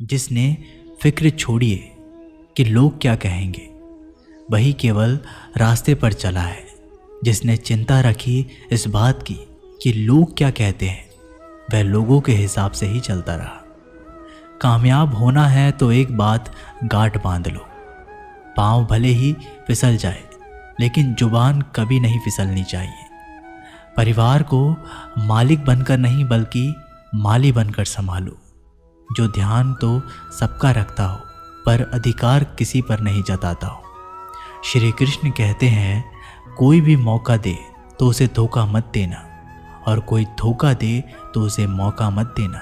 जिसने फिक्र छोड़िए कि लोग क्या कहेंगे, वही केवल रास्ते पर चला है। जिसने चिंता रखी इस बात की कि लोग क्या कहते हैं, वह लोगों के हिसाब से ही चलता रहा। कामयाब होना है तो एक बात गांठ बांध लो, पाँव भले ही फिसल जाए लेकिन जुबान कभी नहीं फिसलनी चाहिए। परिवार को मालिक बनकर नहीं बल्कि माली बनकर संभालो। जो ध्यान तो सबका रखता हो पर अधिकार किसी पर नहीं जताता हो। श्री कृष्ण कहते हैं, कोई भी मौका दे तो उसे धोखा मत देना, और कोई धोखा दे तो उसे मौका मत देना।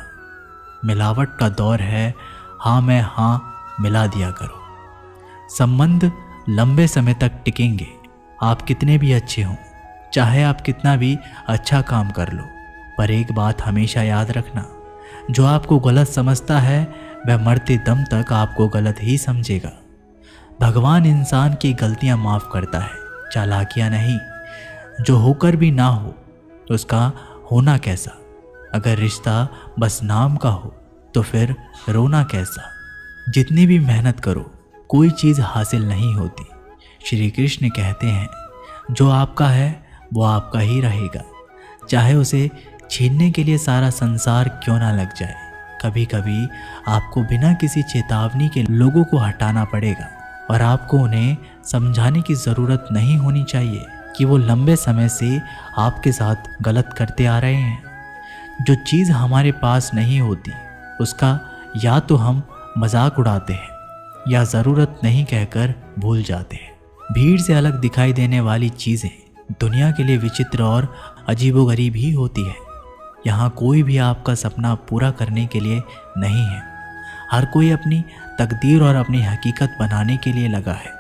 मिलावट का दौर है, हाँ में हाँ मिला दिया करो। संबंध लंबे समय तक टिकेंगे, आप कितने भी अच्छे हों, चाहे आप कितना भी अच्छा काम कर लो। पर एक बात हमेशा याद रखना, जो आपको गलत समझता है वह मरते दम तक आपको गलत ही समझेगा। भगवान इंसान की गलतियां माफ़ करता है, चालाकियां नहीं। जो होकर भी ना हो तो उसका होना कैसा। अगर रिश्ता बस नाम का हो तो फिर रोना कैसा। जितनी भी मेहनत करो कोई चीज़ हासिल नहीं होती। श्री कृष्ण कहते हैं, जो आपका है वो आपका ही रहेगा, चाहे उसे छीनने के लिए सारा संसार क्यों ना लग जाए। कभी कभी आपको बिना किसी चेतावनी के लोगों को हटाना पड़ेगा, और आपको उन्हें समझाने की ज़रूरत नहीं होनी चाहिए कि वो लंबे समय से आपके साथ गलत करते आ रहे हैं। जो चीज़ हमारे पास नहीं होती उसका या तो हम मजाक उड़ाते हैं या ज़रूरत नहीं कहकर भूल जाते हैं। भीड़ से अलग दिखाई देने वाली चीज़ें दुनिया के लिए विचित्र और अजीबोगरीब ही होती है। यहाँ कोई भी आपका सपना पूरा करने के लिए नहीं है। हर कोई अपनी तकदीर और अपनी हकीकत बनाने के लिए लगा है।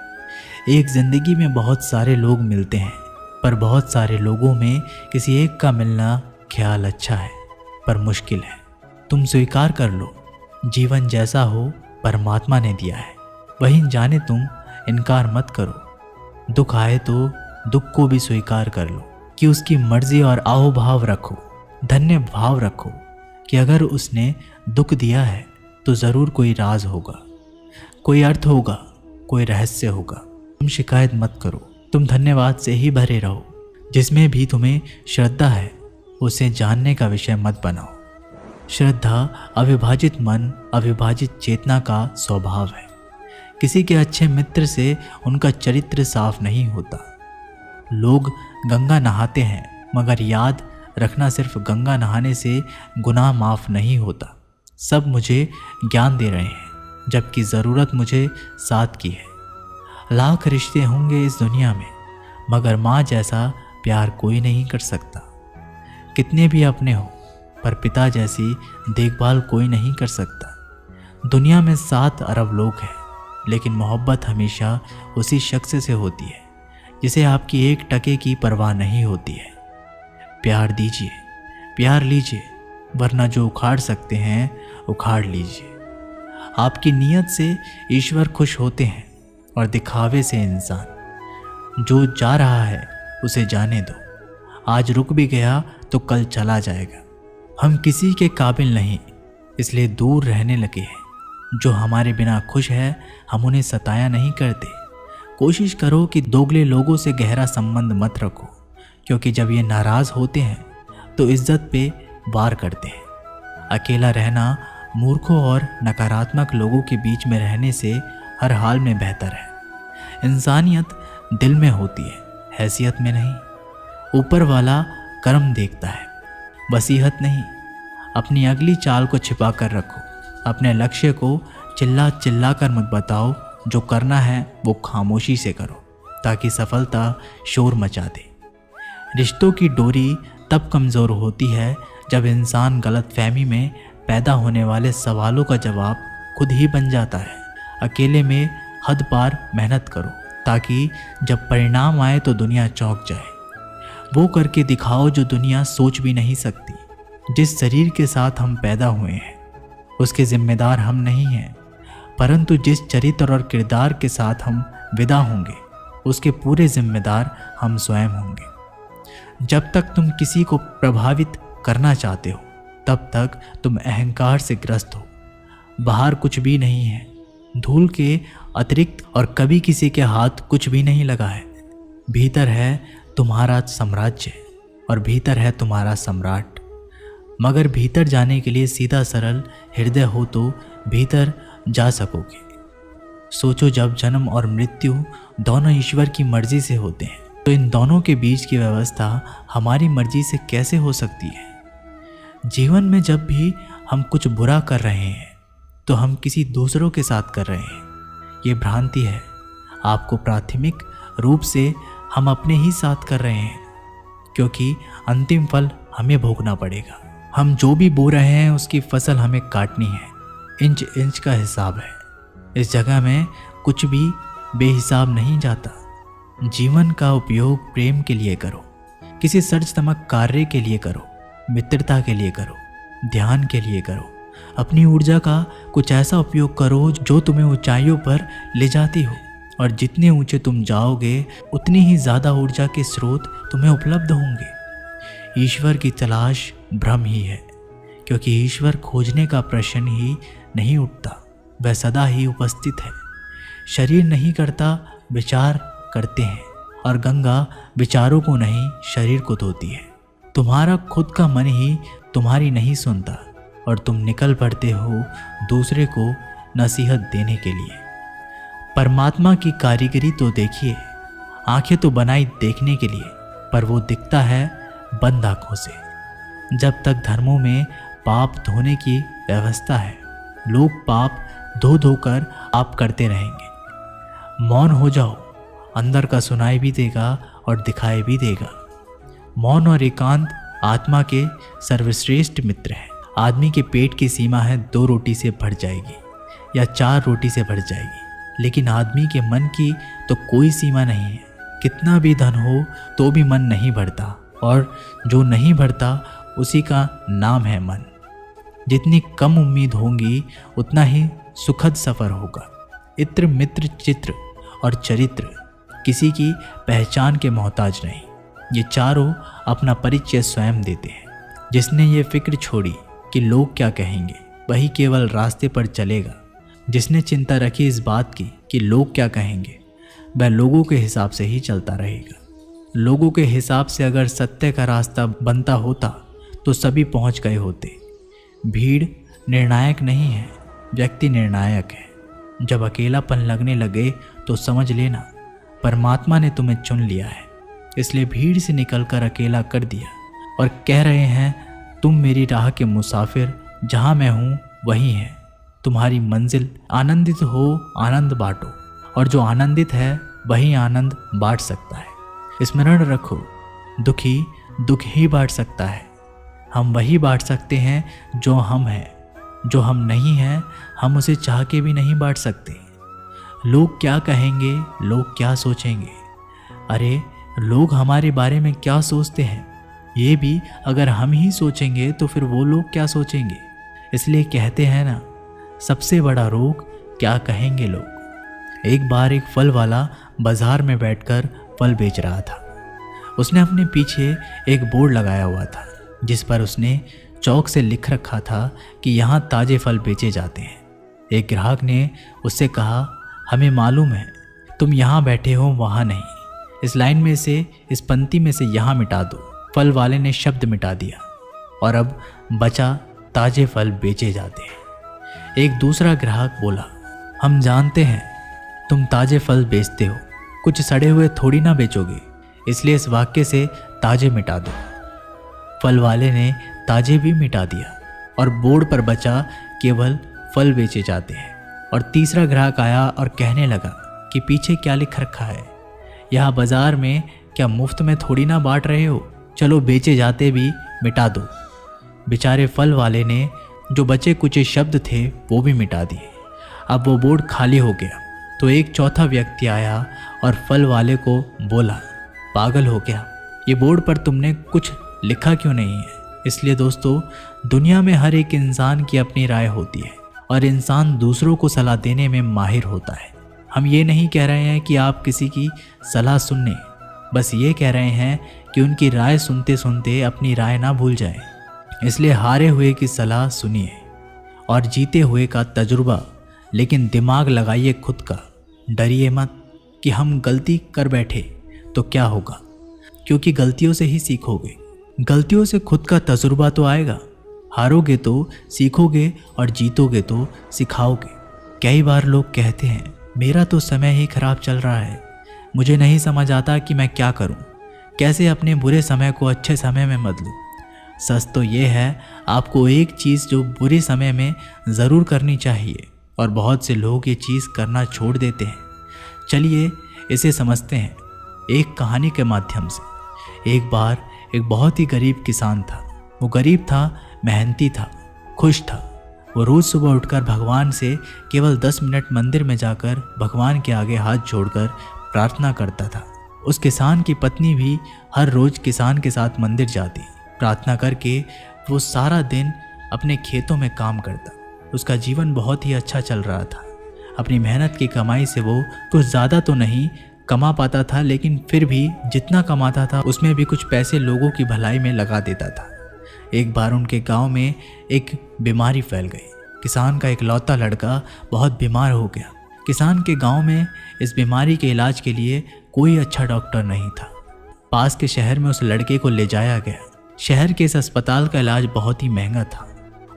एक ज़िंदगी में बहुत सारे लोग मिलते हैं, पर बहुत सारे लोगों में किसी एक का मिलना ख्याल अच्छा है पर मुश्किल है। तुम स्वीकार कर लो, जीवन जैसा हो परमात्मा ने दिया है, वहीं जाने तुम इनकार मत करो। दुख आए तो दुख को भी स्वीकार कर लो कि उसकी मर्जी, और आओ भाव रखो, धन्य भाव रखो कि अगर उसने दुख दिया है तो ज़रूर कोई राज होगा, कोई अर्थ होगा, कोई रहस्य होगा। तुम शिकायत मत करो, तुम धन्यवाद से ही भरे रहो। जिसमें भी तुम्हें श्रद्धा है उसे जानने का विषय मत बनाओ। श्रद्धा अविभाजित मन, अविभाजित चेतना का स्वभाव है। किसी के अच्छे मित्र से उनका चरित्र साफ नहीं होता। लोग गंगा नहाते हैं, मगर याद रखना सिर्फ गंगा नहाने से गुनाह माफ़ नहीं होता। सब मुझे ज्ञान दे रहे हैं जबकि ज़रूरत मुझे साथ की है। लाख रिश्ते होंगे इस दुनिया में, मगर माँ जैसा प्यार कोई नहीं कर सकता। कितने भी अपने हो पर पिता जैसी देखभाल कोई नहीं कर सकता। दुनिया में 7 अरब लोग हैं, लेकिन मोहब्बत हमेशा उसी शख्स से होती है जिसे आपकी 1 टके की परवाह नहीं होती है। प्यार दीजिए, प्यार लीजिए, वरना जो उखाड़ सकते हैं उखाड़ लीजिए। आपकी नीयत से ईश्वर खुश होते हैं और दिखावे से इंसान। जो जा रहा है उसे जाने दो, आज रुक भी गया तो कल चला जाएगा। हम किसी के काबिल नहीं, इसलिए दूर रहने लगे हैं। जो हमारे बिना खुश है हम उन्हें सताया नहीं करते। कोशिश करो कि दोगले लोगों से गहरा संबंध मत रखो, क्योंकि जब ये नाराज़ होते हैं तो इज्जत पे वार करते हैं। अकेला रहना मूर्खों और नकारात्मक लोगों के बीच में रहने से हर हाल में बेहतर है। इंसानियत दिल में होती है, हैसियत में नहीं। ऊपर वाला कर्म देखता है, वसीहत नहीं। अपनी अगली चाल को छिपा कर रखो। अपने लक्ष्य को चिल्ला चिल्ला कर मत बताओ। जो करना है वो खामोशी से करो, ताकि सफलता शोर मचा दे। रिश्तों की डोरी तब कमज़ोर होती है जब इंसान गलतफहमी में पैदा होने वाले सवालों का जवाब खुद ही बन जाता है। अकेले में हद पार मेहनत करो, ताकि जब परिणाम आए तो दुनिया चौंक जाए। वो करके दिखाओ जो दुनिया सोच भी नहीं सकती। जिस शरीर के साथ हम पैदा हुए हैं उसके जिम्मेदार हम नहीं हैं, परंतु जिस चरित्र और किरदार के साथ हम विदा होंगे उसके पूरे जिम्मेदार हम स्वयं होंगे। जब तक तुम किसी को प्रभावित करना चाहते हो तब तक तुम अहंकार से ग्रस्त हो। बाहर कुछ भी नहीं है, धूल के अतिरिक्त, और कभी किसी के हाथ कुछ भी नहीं लगा है। भीतर है तुम्हारा साम्राज्य और भीतर है तुम्हारा सम्राट। मगर भीतर जाने के लिए सीधा सरल हृदय हो तो भीतर जा सकोगे। सोचो, जब जन्म और मृत्यु दोनों ईश्वर की मर्जी से होते हैं तो इन दोनों के बीच की व्यवस्था हमारी मर्जी से कैसे हो सकती है? जीवन में जब भी हम कुछ बुरा कर रहे हैं तो हम किसी दूसरों के साथ कर रहे हैं। ये भ्रांति है। आपको प्राथमिक रूप से हम अपने ही साथ कर रहे हैं, क्योंकि अंतिम फल हमें भोगना पड़ेगा। हम जो भी बो रहे हैं उसकी फसल हमें काटनी है। इंच इंच का हिसाब है। इस जगह में कुछ भी बेहिसाब नहीं जाता। जीवन का उपयोग प्रेम के लिए करो, किसी सर्जनात्मक कार्य के लिए करो, मित्रता के लिए करो, ध्यान के लिए करो। अपनी ऊर्जा का कुछ ऐसा उपयोग करो जो तुम्हें ऊंचाइयों पर ले जाती हो, और जितने ऊंचे तुम जाओगे उतनी ही ज़्यादा ऊर्जा के स्रोत तुम्हें उपलब्ध होंगे। ईश्वर की तलाश भ्रम ही है, क्योंकि ईश्वर खोजने का प्रश्न ही नहीं उठता, वह सदा ही उपस्थित है। शरीर नहीं करता, विचार करते हैं, और गंगा विचारों को नहीं शरीर को धोती है। तुम्हारा खुद का मन ही तुम्हारी नहीं सुनता, और तुम निकल पड़ते हो दूसरे को नसीहत देने के लिए। परमात्मा की कारीगरी तो देखिए। आंखें तो बनाई देखने के लिए, पर वो दिखता है बंद आंखों से। जब तक धर्मों में पाप धोने की व्यवस्था है, लोग पाप धो धोकर आप करते रहेंगे। मौन हो जाओ, अंदर का सुनाई भी देगा और दिखाई भी देगा। मौन और एकांत आत्मा के सर्वश्रेष्ठ मित्र हैं। आदमी के पेट की सीमा है 2 रोटी से भर जाएगी या 4 रोटी से भर जाएगी, लेकिन आदमी के मन की तो कोई सीमा नहीं है। कितना भी धन हो तो भी मन नहीं भरता, और जो नहीं भरता उसी का नाम है मन। जितनी कम उम्मीद होंगी उतना ही सुखद सफ़र होगा। इत्र, मित्र, चित्र और चरित्र किसी की पहचान के मोहताज नहीं। ये चारों अपना परिचय स्वयं देते हैं। जिसने ये फिक्र छोड़ी कि लोग क्या कहेंगे, वही केवल रास्ते पर चलेगा। जिसने चिंता रखी इस बात की कि लोग क्या कहेंगे, वह लोगों के हिसाब से ही चलता रहेगा। लोगों के हिसाब से अगर सत्य का रास्ता बनता होता तो सभी पहुंच गए होते। भीड़ निर्णायक नहीं है, व्यक्ति निर्णायक है। जब अकेलापन लगने लगे तो समझ लेना परमात्मा ने तुम्हें चुन लिया है, इसलिए भीड़ से निकलकर अकेला कर दिया और कह रहे हैं, तुम मेरी राह के मुसाफिर, जहाँ मैं हूँ वही है तुम्हारी मंजिल। आनंदित हो, आनंद बांटो, और जो आनंदित है वही आनंद बांट सकता है। स्मरण रखो, दुखी दुख ही बांट सकता है। हम वही बांट सकते हैं जो हम हैं। जो हम नहीं हैं हम उसे चाह के भी नहीं बांट सकते। लोग क्या कहेंगे, लोग क्या सोचेंगे? अरे लोग हमारे बारे में क्या सोचते हैं, ये भी अगर हम ही सोचेंगे तो फिर वो लोग क्या सोचेंगे? इसलिए कहते हैं ना, सबसे बड़ा रोग क्या कहेंगे लोग। एक बार एक फल वाला बाजार में बैठकर फल बेच रहा था। उसने अपने पीछे एक बोर्ड लगाया हुआ था जिस पर उसने चौक से लिख रखा था कि यहाँ ताज़े फल बेचे जाते हैं। एक ग्राहक ने उससे कहा, हमें मालूम है तुम यहाँ बैठे हो, वहाँ नहीं। इस लाइन में से, इस पंक्ति में से यहाँ मिटा दो। फल वाले ने शब्द मिटा दिया और अब बचा ताज़े फल बेचे जाते हैं। एक दूसरा ग्राहक बोला, हम जानते हैं तुम ताज़े फल बेचते हो, कुछ सड़े हुए थोड़ी ना बेचोगे, इसलिए इस वाक्य से ताज़े मिटा दो। फल वाले ने ताज़े भी मिटा दिया और बोर्ड पर बचा केवल फल बेचे जाते हैं। और तीसरा ग्राहक आया और कहने लगा कि पीछे क्या लिख रखा है, यहाँ बाजार में क्या मुफ्त में थोड़ी ना बांट रहे हो, चलो बेचे जाते भी मिटा दो। बेचारे फल वाले ने जो बचे कुछ शब्द थे वो भी मिटा दिए। अब वो बोर्ड खाली हो गया तो एक चौथा व्यक्ति आया और फल वाले को बोला, पागल हो गया, ये बोर्ड पर तुमने कुछ लिखा क्यों नहीं है? इसलिए दोस्तों, दुनिया में हर एक इंसान की अपनी राय होती है और इंसान दूसरों को सलाह देने में माहिर होता है। हम ये नहीं कह रहे हैं कि आप किसी की सलाह सुनने, बस ये कह रहे हैं कि उनकी राय सुनते सुनते अपनी राय ना भूल जाएं। इसलिए हारे हुए की सलाह सुनिए और जीते हुए का तजुर्बा, लेकिन दिमाग लगाइए खुद का। डरिए मत कि हम गलती कर बैठे तो क्या होगा, क्योंकि गलतियों से ही सीखोगे। गलतियों से खुद का तजुर्बा तो आएगा। हारोगे तो सीखोगे और जीतोगे तो सिखाओगे। कई बार लोग कहते हैं मेरा तो समय ही खराब चल रहा है, मुझे नहीं समझ आता कि मैं क्या करूं, कैसे अपने बुरे समय को अच्छे समय में बदलूं। सच तो ये है, आपको एक चीज़ जो बुरे समय में ज़रूर करनी चाहिए और बहुत से लोग ये चीज़ करना छोड़ देते हैं। चलिए इसे समझते हैं एक कहानी के माध्यम से। एक बार एक बहुत ही गरीब किसान था। वो गरीब था, मेहनती था, खुश था। वो रोज़ सुबह उठकर भगवान से केवल 10 मिनट मंदिर में जाकर भगवान के आगे हाथ जोड़कर प्रार्थना करता था। उस किसान की पत्नी भी हर रोज़ किसान के साथ मंदिर जाती। प्रार्थना करके वो सारा दिन अपने खेतों में काम करता। उसका जीवन बहुत ही अच्छा चल रहा था। अपनी मेहनत की कमाई से वो कुछ ज़्यादा तो नहीं कमा पाता था, लेकिन फिर भी जितना कमाता था उसमें भी कुछ पैसे लोगों की भलाई में लगा देता था। एक बार उनके गांव में एक बीमारी फैल गई। किसान का इकलौता लड़का बहुत बीमार हो गया। किसान के गांव में इस बीमारी के इलाज के लिए कोई अच्छा डॉक्टर नहीं था। पास के शहर में उस लड़के को ले जाया गया। शहर के इस अस्पताल का इलाज बहुत ही महंगा था।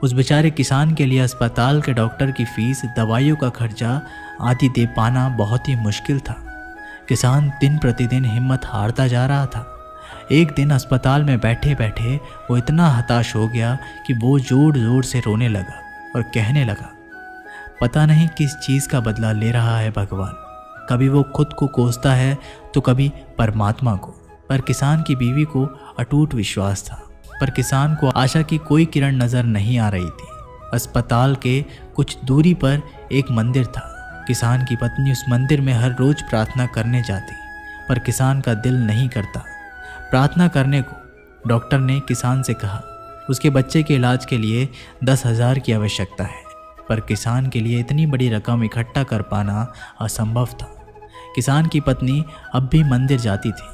उस बेचारे किसान के लिए अस्पताल के डॉक्टर की फीस, दवाइयों का खर्चा आदि दे पाना बहुत ही मुश्किल था। किसान दिन प्रतिदिन हिम्मत हारता जा रहा था। एक दिन अस्पताल में बैठे बैठे वो इतना हताश हो गया कि वो जोर जोर से रोने लगा और कहने लगा, पता नहीं किस चीज़ का बदला ले रहा है भगवान। कभी वो खुद को कोसता है तो कभी परमात्मा को। पर किसान की बीवी को अटूट विश्वास था। पर किसान को आशा की कोई किरण नज़र नहीं आ रही थी। अस्पताल के कुछ दूरी पर एक मंदिर था। किसान की पत्नी उस मंदिर में हर रोज़ प्रार्थना करने जाती, पर किसान का दिल नहीं करता प्रार्थना करने को। डॉक्टर ने किसान से कहा उसके बच्चे के इलाज के लिए 10,000 की आवश्यकता है, पर किसान के लिए इतनी बड़ी रकम इकट्ठा कर पाना असंभव था। किसान की पत्नी अब भी मंदिर जाती थी।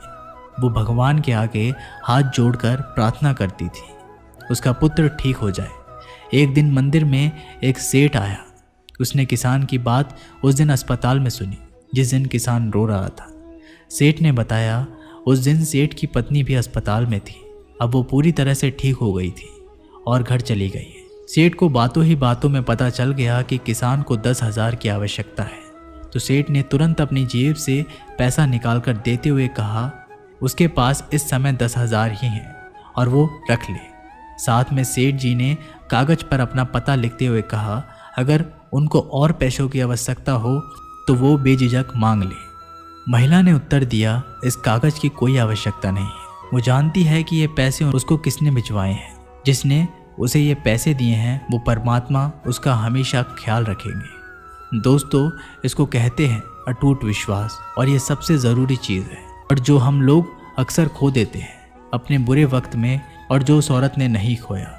वो भगवान के आगे हाथ जोड़कर प्रार्थना करती थी उसका पुत्र ठीक हो जाए। एक दिन मंदिर में एक सेठ आया। उसने किसान की बात उस दिन अस्पताल में सुनी जिस दिन किसान रो रहा था। सेठ ने बताया उस दिन सेठ की पत्नी भी अस्पताल में थी। अब वो पूरी तरह से ठीक हो गई थी और घर चली गई है। सेठ को बातों ही बातों में पता चल गया कि किसान को 10,000 की आवश्यकता है। तो सेठ ने तुरंत अपनी जेब से पैसा निकालकर देते हुए कहा उसके पास इस समय 10,000 ही हैं और वो रख ले। साथ में सेठ जी ने कागज पर अपना पता लिखते हुए कहा अगर उनको और पैसों की आवश्यकता हो तो वो बेझिझक मांग ले। महिला ने उत्तर दिया इस कागज की कोई आवश्यकता नहीं है। वो जानती है कि ये पैसे उसको किसने भिजवाए हैं। जिसने उसे ये पैसे दिए हैं वो परमात्मा उसका हमेशा ख्याल रखेंगे। दोस्तों, इसको कहते हैं अटूट विश्वास, और ये सबसे ज़रूरी चीज़ है और जो हम लोग अक्सर खो देते हैं अपने बुरे वक्त में, और जो उस औरत ने नहीं खोया।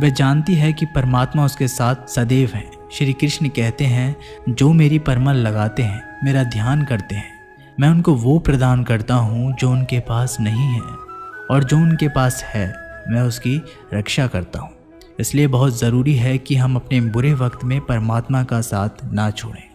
वह जानती है कि परमात्मा उसके साथ सदैव है। श्री कृष्ण कहते हैं जो मेरी परमल लगाते हैं, मेरा ध्यान करते हैं, मैं उनको वो प्रदान करता हूँ जो उनके पास नहीं है, और जो उनके पास है मैं उसकी रक्षा करता हूँ। इसलिए बहुत ज़रूरी है कि हम अपने बुरे वक्त में परमात्मा का साथ ना छोड़ें।